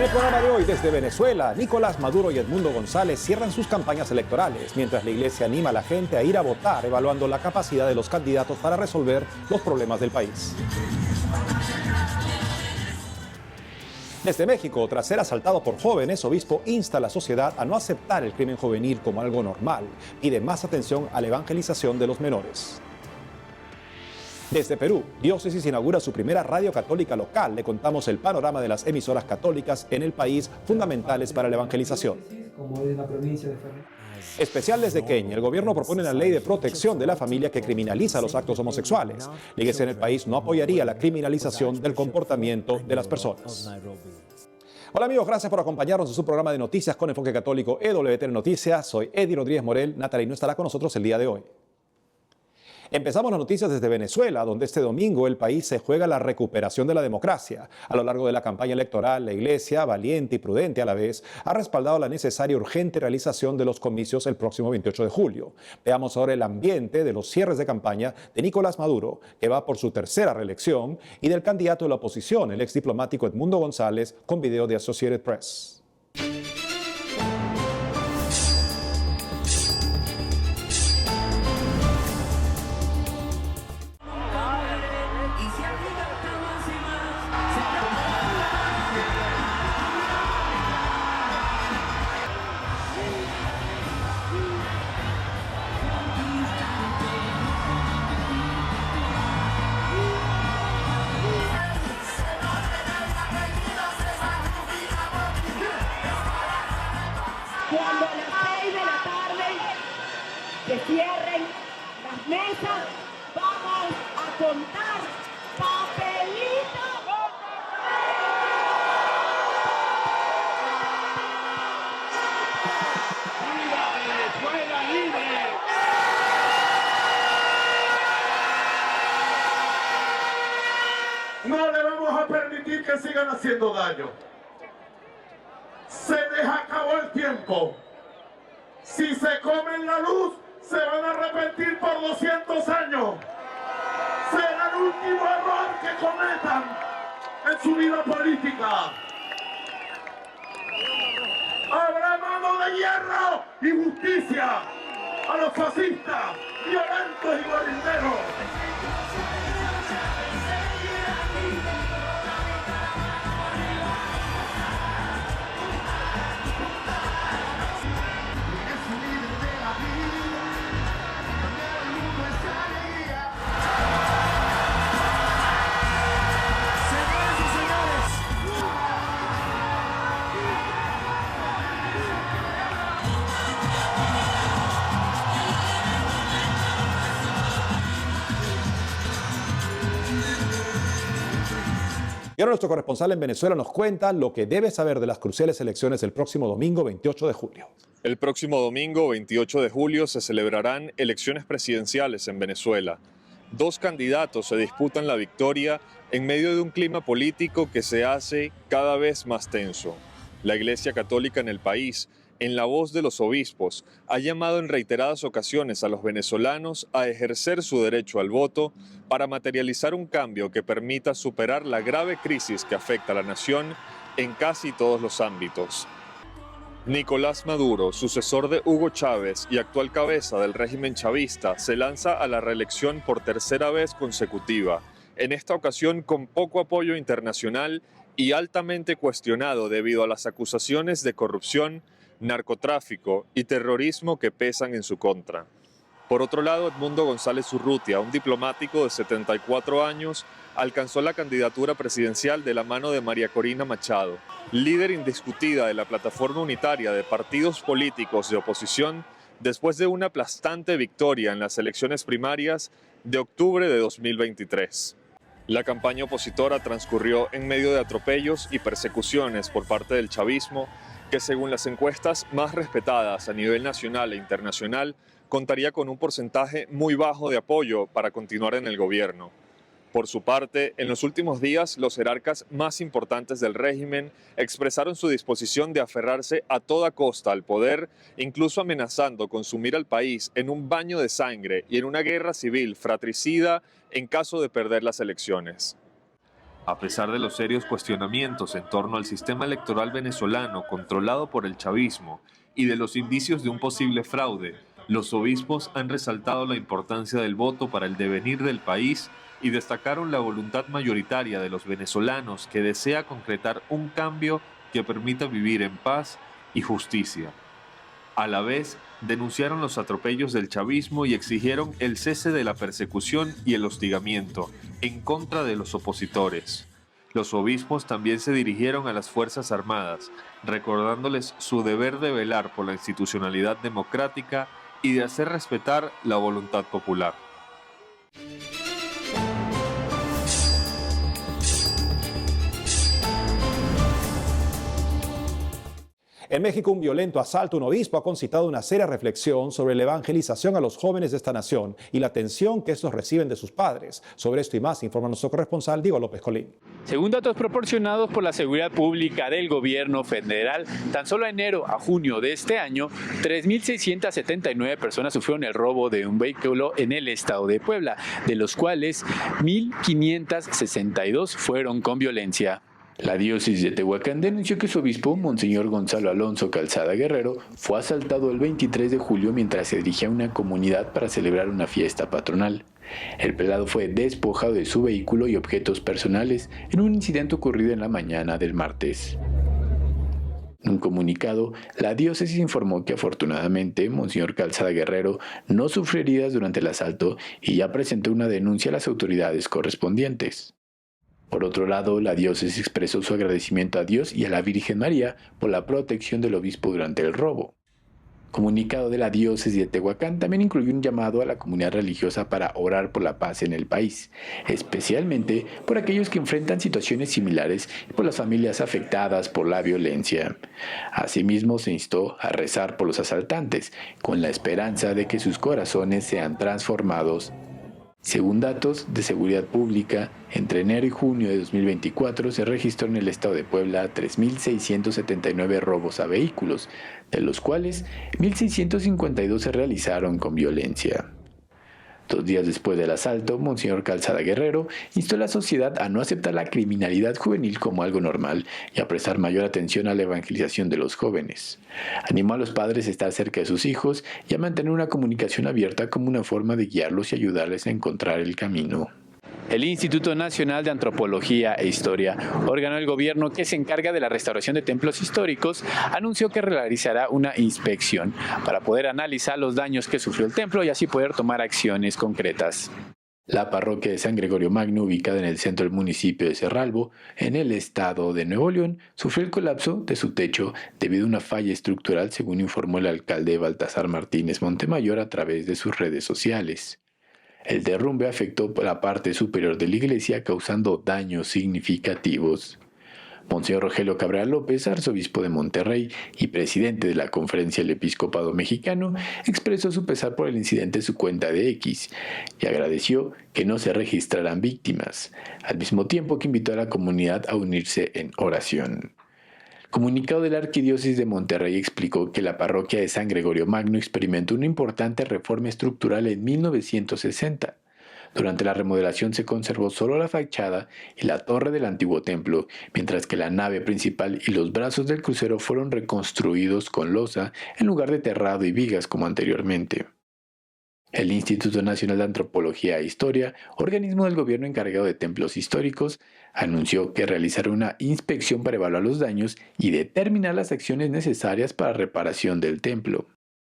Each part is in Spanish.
el programa de hoy, desde Venezuela, Nicolás Maduro y Edmundo González cierran sus campañas electorales, mientras la iglesia anima a la gente a ir a votar, evaluando la capacidad de los candidatos para resolver los problemas del país. Desde México, tras ser asaltado por jóvenes, obispo insta a la sociedad a no aceptar el crimen juvenil como algo normal, pide más atención a la evangelización de los menores. Desde Perú, Diócesis inaugura su primera radio católica local. Le contamos el panorama de las emisoras católicas en el país, fundamentales para la evangelización. Especial desde Kenia, el gobierno propone una ley de protección de la familia que criminaliza los actos homosexuales. La iglesia en el país no apoyaría la criminalización del comportamiento de las personas. Hola amigos, gracias por acompañarnos en su programa de noticias con enfoque católico EWTN Noticias. Soy Eddie Rodríguez Morel. Natalie no estará con nosotros el día de hoy. Empezamos las noticias desde Venezuela, donde este domingo el país se juega la recuperación de la democracia. A lo largo de la campaña electoral, la Iglesia, valiente y prudente a la vez, ha respaldado la necesaria y urgente realización de los comicios el próximo 28 de julio. Veamos ahora el ambiente de los cierres de campaña de Nicolás Maduro, que va por su tercera reelección, y del candidato de la oposición, el exdiplomático Edmundo González, con video de Associated Press. Cuando a las 6 de la tarde se cierren las mesas, vamos a contar papelitos. ¡Viva Venezuela libre! No le vamos a permitir que sigan haciendo daño. Se les acabó el tiempo. Si se comen la luz, se van a arrepentir por 200 años. Será el último error que cometan en su vida política. Habrá mano de hierro y justicia a los fascistas, violentos y guerrilleros. Y ahora nuestro corresponsal en Venezuela nos cuenta lo que debe saber de las cruciales elecciones del próximo domingo 28 de julio. El próximo domingo 28 de julio se celebrarán elecciones presidenciales en Venezuela. Dos candidatos se disputan la victoria en medio de un clima político que se hace cada vez más tenso. La Iglesia Católica en el país, en la voz de los obispos, ha llamado en reiteradas ocasiones a los venezolanos a ejercer su derecho al voto para materializar un cambio que permita superar la grave crisis que afecta a la nación en casi todos los ámbitos. Nicolás Maduro, sucesor de Hugo Chávez y actual cabeza del régimen chavista, se lanza a la reelección por tercera vez consecutiva, en esta ocasión con poco apoyo internacional y altamente cuestionado debido a las acusaciones de corrupción, narcotráfico y terrorismo que pesan en su contra. Por otro lado, Edmundo González Urrutia, un diplomático de 74 años, alcanzó la candidatura presidencial de la mano de María Corina Machado, líder indiscutida de la plataforma unitaria de partidos políticos de oposición, después de una aplastante victoria en las elecciones primarias de octubre de 2023. La campaña opositora transcurrió en medio de atropellos y persecuciones por parte del chavismo, que según las encuestas más respetadas a nivel nacional e internacional, contaría con un porcentaje muy bajo de apoyo para continuar en el gobierno. Por su parte, en los últimos días, los jerarcas más importantes del régimen expresaron su disposición de aferrarse a toda costa al poder, incluso amenazando con sumir al país en un baño de sangre y en una guerra civil fratricida en caso de perder las elecciones. A pesar de los serios cuestionamientos en torno al sistema electoral venezolano controlado por el chavismo y de los indicios de un posible fraude, los obispos han resaltado la importancia del voto para el devenir del país y destacaron la voluntad mayoritaria de los venezolanos que desea concretar un cambio que permita vivir en paz y justicia. A la vez, denunciaron los atropellos del chavismo y exigieron el cese de la persecución y el hostigamiento en contra de los opositores. Los obispos también se dirigieron a las Fuerzas Armadas, recordándoles su deber de velar por la institucionalidad democrática y de hacer respetar la voluntad popular. En México, un violento asalto a un obispo ha concitado una seria reflexión sobre la evangelización a los jóvenes de esta nación y la atención que estos reciben de sus padres. Sobre esto y más informa nuestro corresponsal Diego López Colín. Según datos proporcionados por la Seguridad Pública del Gobierno Federal, tan solo de enero a junio de este año, 3.679 personas sufrieron el robo de un vehículo en el estado de Puebla, de los cuales 1.562 fueron con violencia. La diócesis de Tehuacán denunció que su obispo, Monseñor Gonzalo Alonso Calzada Guerrero, fue asaltado el 23 de julio mientras se dirigía a una comunidad para celebrar una fiesta patronal. El prelado fue despojado de su vehículo y objetos personales en un incidente ocurrido en la mañana del martes. En un comunicado, la diócesis informó que afortunadamente Monseñor Calzada Guerrero no sufrió heridas durante el asalto y ya presentó una denuncia a las autoridades correspondientes. Por otro lado, la diócesis expresó su agradecimiento a Dios y a la Virgen María por la protección del obispo durante el robo. Comunicado de la diócesis de Tehuacán también incluyó un llamado a la comunidad religiosa para orar por la paz en el país, especialmente por aquellos que enfrentan situaciones similares y por las familias afectadas por la violencia. Asimismo, se instó a rezar por los asaltantes, con la esperanza de que sus corazones sean transformados. Según datos de Seguridad Pública, entre enero y junio de 2024 se registró en el estado de Puebla 3.679 robos a vehículos, de los cuales 1.652 se realizaron con violencia. 2 días después del asalto, Monseñor Calzada Guerrero instó a la sociedad a no aceptar la criminalidad juvenil como algo normal y a prestar mayor atención a la evangelización de los jóvenes. Animó a los padres a estar cerca de sus hijos y a mantener una comunicación abierta como una forma de guiarlos y ayudarles a encontrar el camino. El Instituto Nacional de Antropología e Historia, órgano del gobierno que se encarga de la restauración de templos históricos, anunció que realizará una inspección para poder analizar los daños que sufrió el templo y así poder tomar acciones concretas. La parroquia de San Gregorio Magno, ubicada en el centro del municipio de Cerralbo, en el estado de Nuevo León, sufrió el colapso de su techo debido a una falla estructural, según informó el alcalde Baltasar Martínez Montemayor a través de sus redes sociales. El derrumbe afectó la parte superior de la iglesia, causando daños significativos. Monseñor Rogelio Cabral López, arzobispo de Monterrey y presidente de la Conferencia del Episcopado Mexicano, expresó su pesar por el incidente en su cuenta de X y agradeció que no se registraran víctimas, al mismo tiempo que invitó a la comunidad a unirse en oración. Comunicado de la Arquidiócesis de Monterrey explicó que la parroquia de San Gregorio Magno experimentó una importante reforma estructural en 1960. Durante la remodelación se conservó solo la fachada y la torre del antiguo templo, mientras que la nave principal y los brazos del crucero fueron reconstruidos con losa en lugar de terrado y vigas como anteriormente. El Instituto Nacional de Antropología e Historia, organismo del gobierno encargado de templos históricos, anunció que realizará una inspección para evaluar los daños y determinar las acciones necesarias para reparación del templo.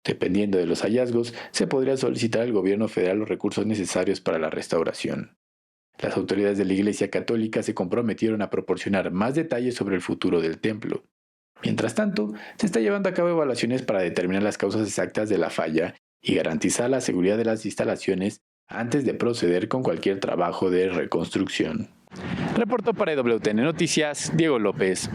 Dependiendo de los hallazgos, se podría solicitar al gobierno federal los recursos necesarios para la restauración. Las autoridades de la Iglesia Católica se comprometieron a proporcionar más detalles sobre el futuro del templo. Mientras tanto, se está llevando a cabo evaluaciones para determinar las causas exactas de la falla y garantizar la seguridad de las instalaciones antes de proceder con cualquier trabajo de reconstrucción. Reportó para WTN Noticias, Diego López.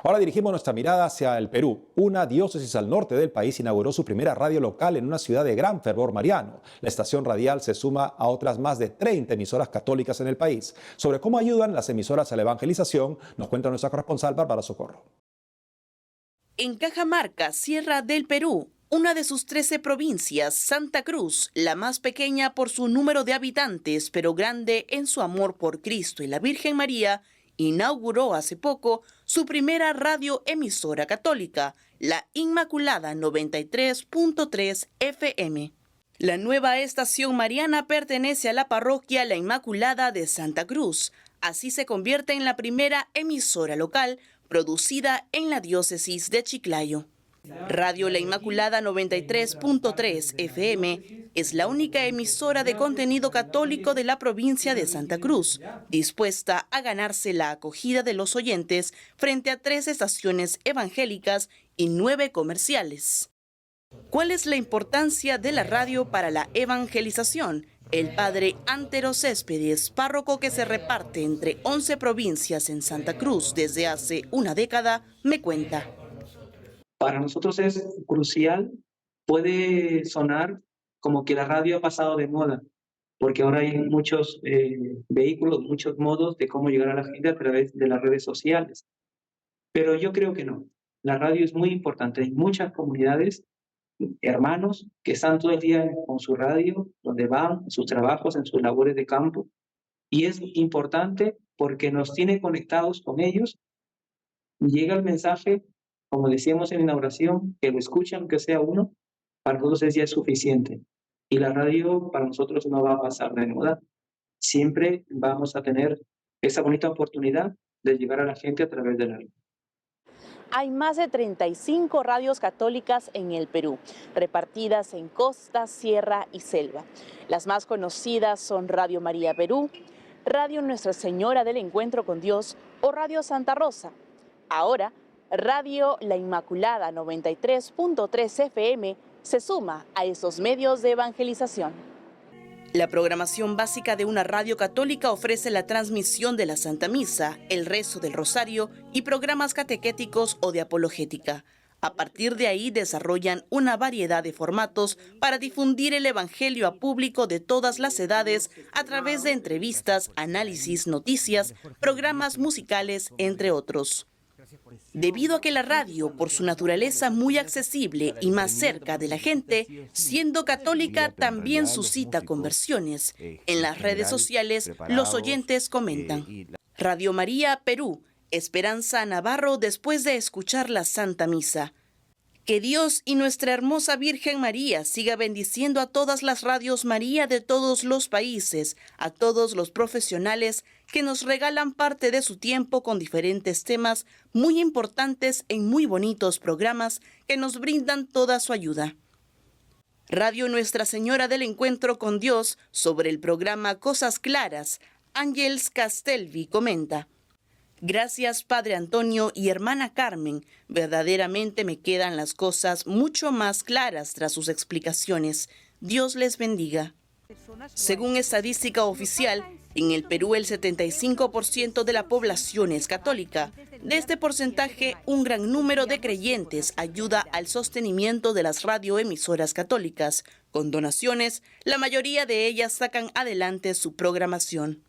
Ahora dirigimos nuestra mirada hacia el Perú. Una diócesis al norte del país inauguró su primera radio local en una ciudad de gran fervor mariano. La estación radial se suma a otras más de 30 emisoras católicas en el país. Sobre cómo ayudan las emisoras a la evangelización, nos cuenta nuestra corresponsal Bárbara Socorro. En Cajamarca, Sierra del Perú, Una de sus 13 provincias, Santa Cruz, la más pequeña por su número de habitantes, pero grande en su amor por Cristo y la Virgen María, inauguró hace poco su primera radioemisora católica, la Inmaculada 93.3 FM. La nueva estación mariana pertenece a la parroquia La Inmaculada de Santa Cruz. Así se convierte en la primera emisora local producida en la diócesis de Chiclayo. Radio La Inmaculada 93.3 FM es la única emisora de contenido católico de la provincia de Santa Cruz, dispuesta a ganarse la acogida de los oyentes frente a 3 estaciones evangélicas y 9 comerciales. ¿Cuál es la importancia de la radio para la evangelización? El padre Antero Céspedes, párroco que se reparte entre 11 provincias en Santa Cruz desde hace una década, me cuenta. Para nosotros es crucial. Puede sonar como que la radio ha pasado de moda, porque ahora hay muchos vehículos, muchos modos de cómo llegar a la gente a través de las redes sociales. Pero yo creo que no. La radio es muy importante. Hay muchas comunidades, hermanos, que están todo el día con su radio, donde van, en sus trabajos, en sus labores de campo. Y es importante porque nos tiene conectados con ellos. Llega el mensaje, como decíamos en la inauguración, que lo escuchan, que sea uno, para nosotros ya es suficiente. Y la radio para nosotros no va a pasar de moda. Siempre vamos a tener esa bonita oportunidad de llegar a la gente a través de la radio. Hay más de 35 radios católicas en el Perú, repartidas en costa, sierra y selva. Las más conocidas son Radio María Perú, Radio Nuestra Señora del Encuentro con Dios o Radio Santa Rosa. Ahora, Radio La Inmaculada 93.3 FM se suma a esos medios de evangelización. La programación básica de una radio católica ofrece la transmisión de la Santa Misa, el rezo del Rosario y programas catequéticos o de apologética. A partir de ahí desarrollan una variedad de formatos para difundir el Evangelio a público de todas las edades a través de entrevistas, análisis, noticias, programas musicales, entre otros. Debido a que la radio, por su naturaleza muy accesible y más cerca de la gente, siendo católica también suscita conversiones. En las redes sociales, los oyentes comentan. Radio María Perú, Esperanza Navarro después de escuchar la Santa Misa. Que Dios y nuestra hermosa Virgen María siga bendiciendo a todas las radios María de todos los países, a todos los profesionales que nos regalan parte de su tiempo con diferentes temas muy importantes en muy bonitos programas que nos brindan toda su ayuda. Radio Nuestra Señora del Encuentro con Dios, sobre el programa Cosas Claras, Ángels Castelvi comenta. Gracias, Padre Antonio y hermana Carmen. Verdaderamente me quedan las cosas mucho más claras tras sus explicaciones. Dios les bendiga. Según estadística oficial, en el Perú el 75% de la población es católica. De este porcentaje, un gran número de creyentes ayuda al sostenimiento de las radioemisoras católicas. Con donaciones, la mayoría de ellas sacan adelante su programación.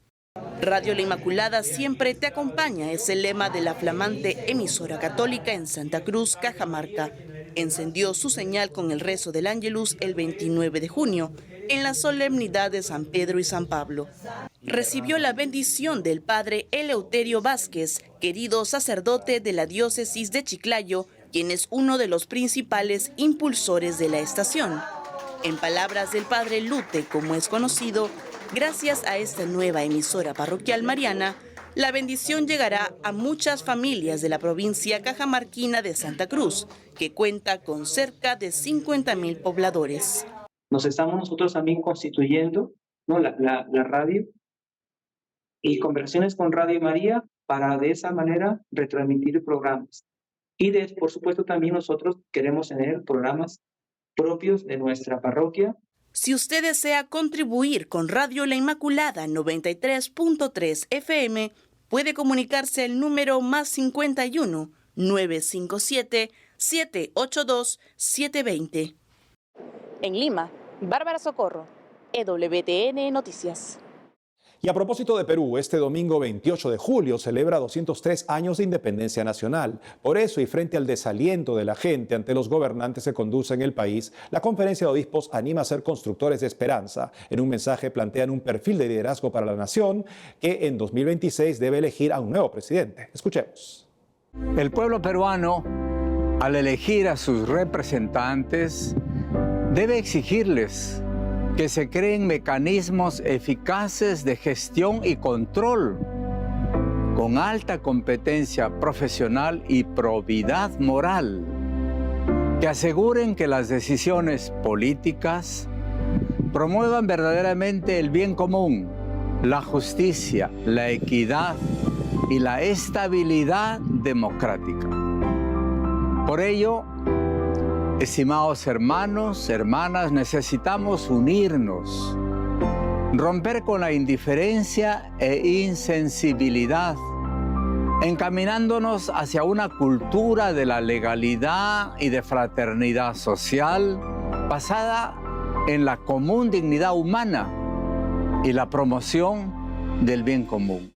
Radio La Inmaculada siempre te acompaña es el lema de la flamante emisora católica en Santa Cruz, Cajamarca. Encendió su señal con el rezo del Ángelus el 29 de junio, en la solemnidad de San Pedro y San Pablo. Recibió la bendición del padre Eleuterio Vázquez, querido sacerdote de la diócesis de Chiclayo, quien es uno de los principales impulsores de la estación. En palabras del padre Lute, como es conocido, gracias a esta nueva emisora parroquial mariana, la bendición llegará a muchas familias de la provincia cajamarquina de Santa Cruz, que cuenta con cerca de 50.000 pobladores. Nos estamos nosotros también constituyendo, ¿no? la radio y conversiones con Radio María para de esa manera retransmitir programas. Y por supuesto también nosotros queremos tener programas propios de nuestra parroquia. Si usted desea contribuir con Radio La Inmaculada 93.3 FM, puede comunicarse al número +51 957 782 720. En Lima, Bárbara Socorro, EWTN Noticias. Y a propósito de Perú, este domingo 28 de julio celebra 203 años de independencia nacional. Por eso, y frente al desaliento de la gente ante los gobernantes que conducen el país, la Conferencia de Obispos anima a ser constructores de esperanza. En un mensaje plantean un perfil de liderazgo para la nación que en 2026 debe elegir a un nuevo presidente. Escuchemos. El pueblo peruano, al elegir a sus representantes, debe exigirles que se creen mecanismos eficaces de gestión y control, con alta competencia profesional y probidad moral, que aseguren que las decisiones políticas promuevan verdaderamente el bien común, la justicia, la equidad y la estabilidad democrática. Por ello, estimados hermanos, hermanas, necesitamos unirnos, romper con la indiferencia e insensibilidad, encaminándonos hacia una cultura de la legalidad y de fraternidad social basada en la común dignidad humana y la promoción del bien común.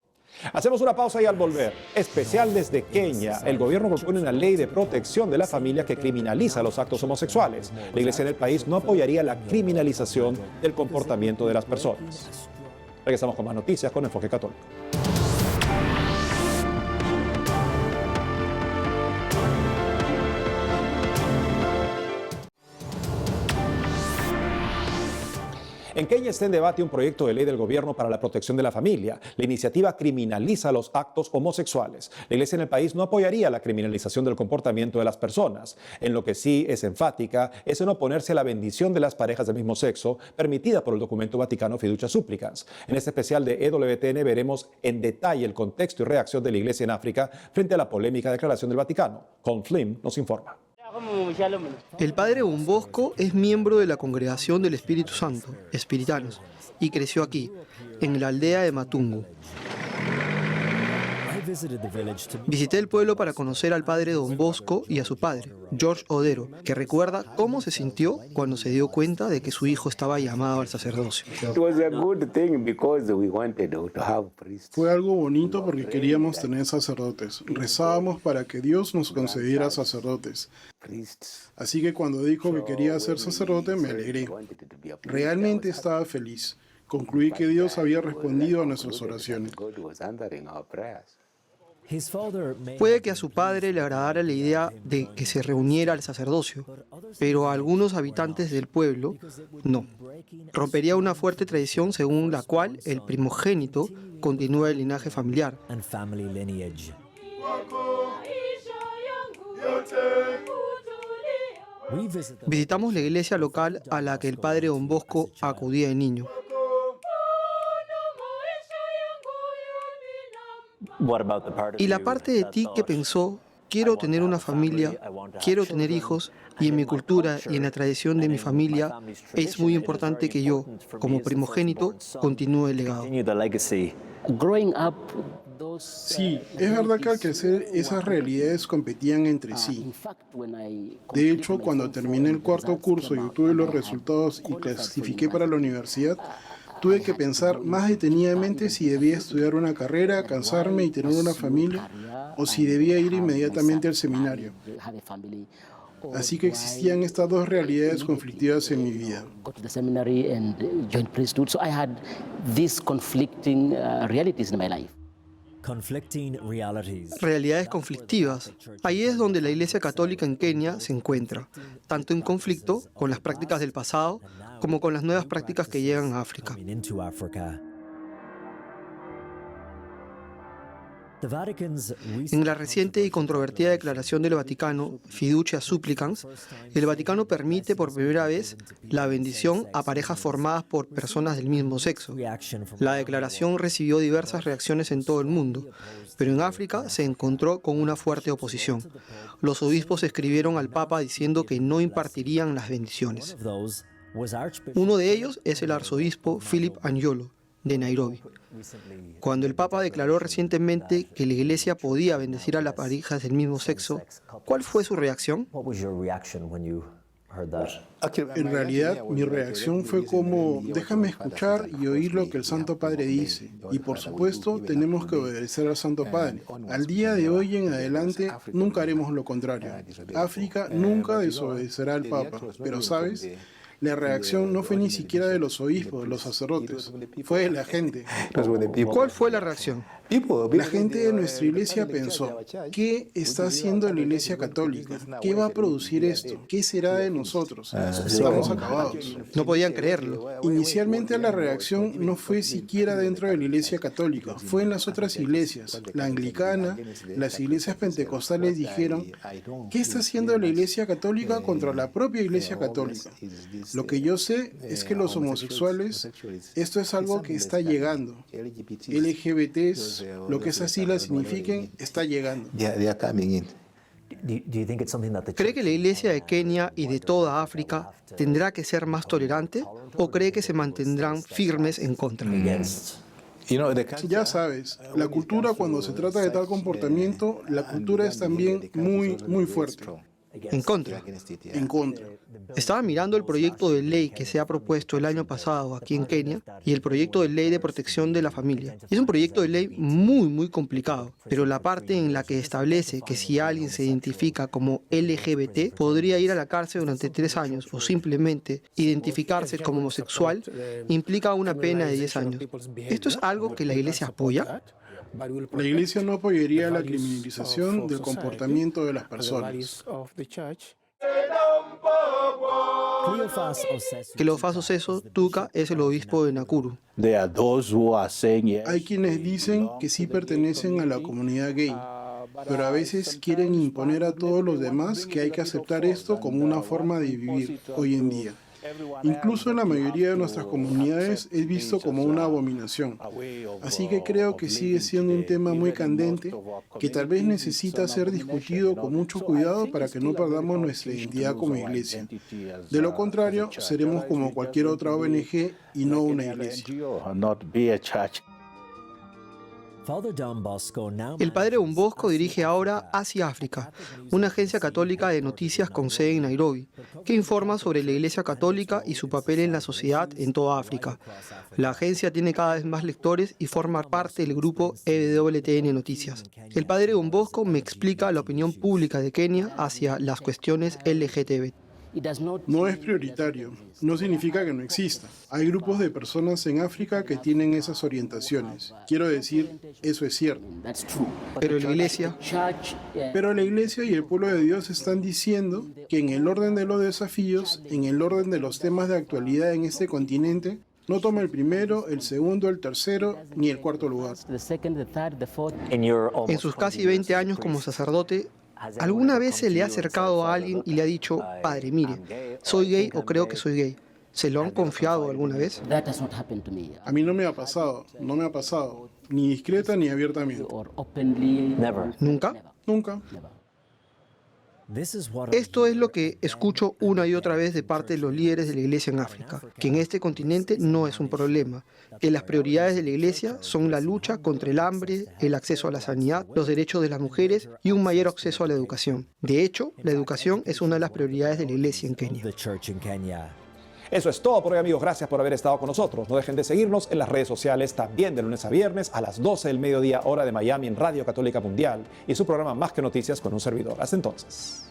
Hacemos una pausa y al volver, especial desde Kenia, el gobierno propone una ley de protección de la familia que criminaliza los actos homosexuales. La iglesia en el país no apoyaría la criminalización del comportamiento de las personas. Regresamos con más noticias con Enfoque Católico. En Kenia está en debate un proyecto de ley del gobierno para la protección de la familia. La iniciativa criminaliza los actos homosexuales. La iglesia en el país no apoyaría la criminalización del comportamiento de las personas. En lo que sí es enfática es en oponerse a la bendición de las parejas del mismo sexo, permitida por el documento Vaticano Fiducia Supplicans. En este especial de EWTN veremos en detalle el contexto y reacción de la iglesia en África frente a la polémica declaración del Vaticano. Con Flynn nos informa. El padre Don Bosco es miembro de la Congregación del Espíritu Santo, Espiritanos, y creció aquí, en la aldea de Matungu. Visité el pueblo para conocer al padre Don Bosco y a su padre, George Odero, que recuerda cómo se sintió cuando se dio cuenta de que su hijo estaba llamado al sacerdocio. Fue algo bonito porque queríamos tener sacerdotes. Rezábamos para que Dios nos concediera sacerdotes. Así que cuando dijo que quería ser sacerdote, me alegré. Realmente estaba feliz. Concluí que Dios había respondido a nuestras oraciones. Puede que a su padre le agradara la idea de que se reuniera al sacerdocio, pero a algunos habitantes del pueblo no. Rompería una fuerte tradición según la cual el primogénito continúa el linaje familiar. Visitamos la iglesia local a la que el padre Don Bosco acudía de niño. Y la parte de ti que pensó, quiero tener una familia, quiero tener hijos, y en mi cultura y en la tradición de mi familia es muy importante que yo, como primogénito, continúe el legado. Sí, es verdad que al crecer esas realidades competían entre sí. De hecho, cuando terminé el cuarto curso y obtuve los resultados y clasifiqué para la universidad, tuve que pensar más detenidamente si debía estudiar una carrera, casarme y tener una familia, o si debía ir inmediatamente al seminario. Así que existían estas dos realidades conflictivas en mi vida. Realidades conflictivas. Ahí es donde la Iglesia Católica en Kenia se encuentra, tanto en conflicto con las prácticas del pasado como con las nuevas prácticas que llegan a África. En la reciente y controvertida declaración del Vaticano, Fiducia Supplicans, el Vaticano permite por primera vez la bendición a parejas formadas por personas del mismo sexo. La declaración recibió diversas reacciones en todo el mundo, pero en África se encontró con una fuerte oposición. Los obispos escribieron al Papa diciendo que no impartirían las bendiciones. Uno de ellos es el arzobispo Philip Anyolo, de Nairobi. Cuando el Papa declaró recientemente que la Iglesia podía bendecir a las parejas del mismo sexo, ¿cuál fue su reacción? En realidad, mi reacción fue como, déjame escuchar y oír lo que el Santo Padre dice. Y por supuesto, tenemos que obedecer al Santo Padre. Al día de hoy en adelante, nunca haremos lo contrario. África nunca desobedecerá al Papa. Pero, ¿sabes? La reacción no fue ni siquiera de los obispos, de los sacerdotes, fue de la gente. ¿Cuál fue la reacción? La gente de nuestra iglesia pensó, ¿qué está haciendo la iglesia católica? ¿Qué va a producir esto? ¿Qué será de nosotros? Estamos acabados. No podían creerlo. Inicialmente la reacción no fue siquiera dentro de la iglesia católica, fue en las otras iglesias. La anglicana, las iglesias pentecostales dijeron, ¿qué está haciendo la iglesia católica contra la propia iglesia católica? Lo que yo sé es que los homosexuales, esto es algo que está llegando. LGBTs, lo que esas siglas signifiquen, está llegando. ¿Cree que la iglesia de Kenia y de toda África tendrá que ser más tolerante o cree que se mantendrán firmes en contra? Ya sabes, la cultura cuando se trata de tal comportamiento, la cultura es también muy fuerte. En contra. En contra. Estaba mirando el proyecto de ley que se ha propuesto el año pasado aquí en Kenia y el proyecto de ley de protección de la familia. Es un proyecto de ley muy complicado, pero la parte en la que establece que si alguien se identifica como LGBT podría ir a la cárcel durante 3 años o simplemente identificarse como homosexual implica una pena de 10 años. ¿Esto es algo que la iglesia apoya? La iglesia no apoyaría la criminalización del comportamiento de las personas. Cleofás Oseso Tuka es el obispo de Nakuru. Hay quienes dicen que sí pertenecen a la comunidad gay, pero a veces quieren imponer a todos los demás que hay que aceptar esto como una forma de vivir hoy en día. Incluso en la mayoría de nuestras comunidades es visto como una abominación. Así que creo que sigue siendo un tema muy candente que tal vez necesita ser discutido con mucho cuidado para que no perdamos nuestra identidad como iglesia. De lo contrario, seremos como cualquier otra ONG y no una iglesia. El padre Don Bosco dirige ahora Asia África, una agencia católica de noticias con sede en Nairobi, que informa sobre la Iglesia Católica y su papel en la sociedad en toda África. La agencia tiene cada vez más lectores y forma parte del grupo EWTN Noticias. El padre Don Bosco me explica la opinión pública de Kenia hacia las cuestiones LGTB. No es prioritario, no significa que no exista. Hay grupos de personas en África que tienen esas orientaciones. Quiero decir, eso es cierto. Pero la iglesia y el pueblo de Dios están diciendo que en el orden de los desafíos, en el orden de los temas de actualidad en este continente, no toma el primero, el segundo, el tercero ni el cuarto lugar. En sus casi 20 años como sacerdote, ¿alguna vez se le ha acercado a alguien y le ha dicho, padre, mire, soy gay o creo que soy gay? ¿Se lo han confiado alguna vez? A mí no me ha pasado, ni discreta ni abiertamente. ¿Nunca? Nunca. Esto es lo que escucho una y otra vez de parte de los líderes de la iglesia en África, que en este continente no es un problema, que las prioridades de la iglesia son la lucha contra el hambre, el acceso a la sanidad, los derechos de las mujeres y un mayor acceso a la educación. De hecho, la educación es una de las prioridades de la iglesia en Kenia. Eso es todo por hoy, amigos. Gracias por haber estado con nosotros. No dejen de seguirnos en las redes sociales también de lunes a viernes a las 12 del mediodía, hora de Miami, en Radio Católica Mundial y su programa Más que Noticias con un servidor. Hasta entonces.